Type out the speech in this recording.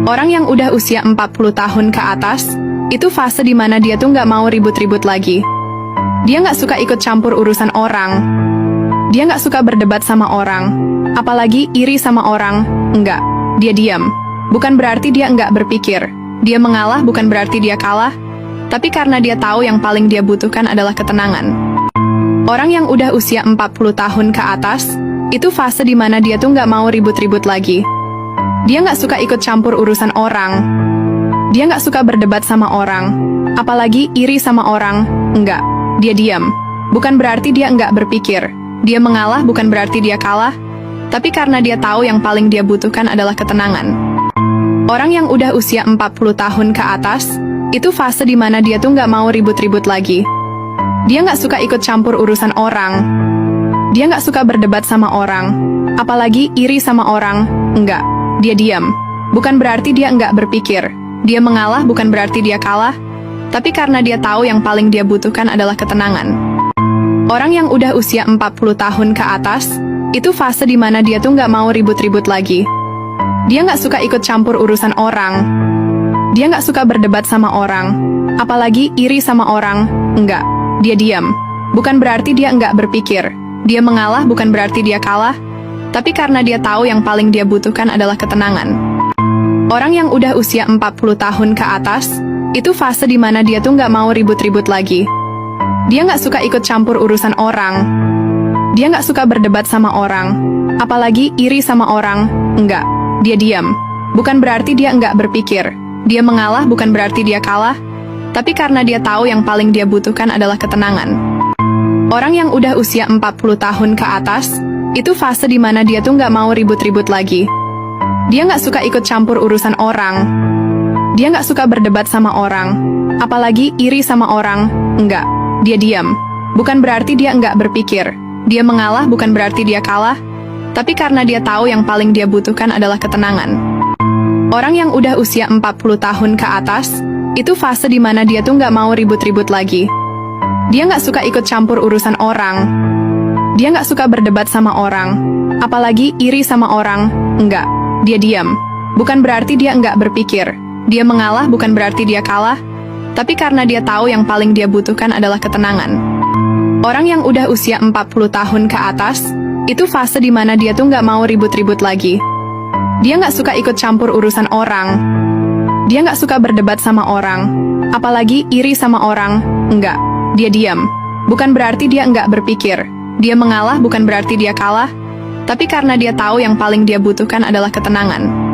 Orang yang udah usia 40 tahun ke atas, itu fase dimana dia tuh nggak mau ribut-ribut lagi. Dia nggak suka ikut campur urusan orang. Dia nggak suka berdebat sama orang. Apalagi iri sama orang. Enggak. Dia diam. Bukan berarti dia nggak berpikir. Dia mengalah bukan berarti dia kalah. Tapi karena dia tahu yang paling dia butuhkan adalah ketenangan. Orang yang udah usia 40 tahun ke atas, itu fase dimana dia tuh nggak mau ribut-ribut lagi. Dia nggak suka ikut campur urusan orang. Dia nggak suka berdebat sama orang. Apalagi iri sama orang. Enggak. Dia diam. Bukan berarti dia nggak berpikir. Dia mengalah bukan berarti dia kalah. Tapi karena dia tahu yang paling dia butuhkan adalah ketenangan. Orang yang udah usia 40 tahun ke atas, itu fase dimana dia tuh nggak mau ribut-ribut lagi. Dia nggak suka ikut campur urusan orang. Dia nggak suka berdebat sama orang. Apalagi iri sama orang. Enggak. Dia diam. Bukan berarti dia nggak berpikir. Dia mengalah bukan berarti dia kalah. Tapi karena dia tahu yang paling dia butuhkan adalah ketenangan. Orang yang udah usia 40 tahun ke atas, itu fase dimana dia tuh nggak mau ribut-ribut lagi. Dia nggak suka ikut campur urusan orang. Dia nggak suka berdebat sama orang. Apalagi iri sama orang. Enggak. Dia diam. Bukan berarti dia nggak berpikir. Dia mengalah bukan berarti dia kalah. Tapi karena dia tahu yang paling dia butuhkan adalah ketenangan. Orang yang udah usia 40 tahun ke atas, itu fase dimana dia tuh nggak mau ribut-ribut lagi. Dia nggak suka ikut campur urusan orang. Dia nggak suka berdebat sama orang. Apalagi iri sama orang. Enggak. Dia diam. Bukan berarti dia nggak berpikir. Dia mengalah bukan berarti dia kalah. Tapi karena dia tahu yang paling dia butuhkan adalah ketenangan. Orang yang udah usia 40 tahun ke atas, itu fase dimana dia tuh nggak mau ribut-ribut lagi. Dia nggak suka ikut campur urusan orang. Dia nggak suka berdebat sama orang. Apalagi iri sama orang. Enggak. Dia diam. Bukan berarti dia nggak berpikir. Dia mengalah bukan berarti dia kalah. Tapi karena dia tahu yang paling dia butuhkan adalah ketenangan. Orang yang udah usia 40 tahun ke atas, itu fase dimana dia tuh nggak mau ribut-ribut lagi. Dia nggak suka ikut campur urusan orang. Dia nggak suka berdebat sama orang. Apalagi iri sama orang. Enggak. Dia diam. Bukan berarti dia nggak berpikir. Dia mengalah bukan berarti dia kalah. Tapi karena dia tahu yang paling dia butuhkan adalah ketenangan. Orang yang udah usia 40 tahun ke atas, itu fase dimana dia tuh nggak mau ribut-ribut lagi. Dia nggak suka ikut campur urusan orang. Dia nggak suka berdebat sama orang. Apalagi iri sama orang. Enggak. Dia diam. Bukan berarti dia nggak berpikir. Dia mengalah bukan berarti dia kalah. Tapi karena dia tahu yang paling dia butuhkan adalah ketenangan.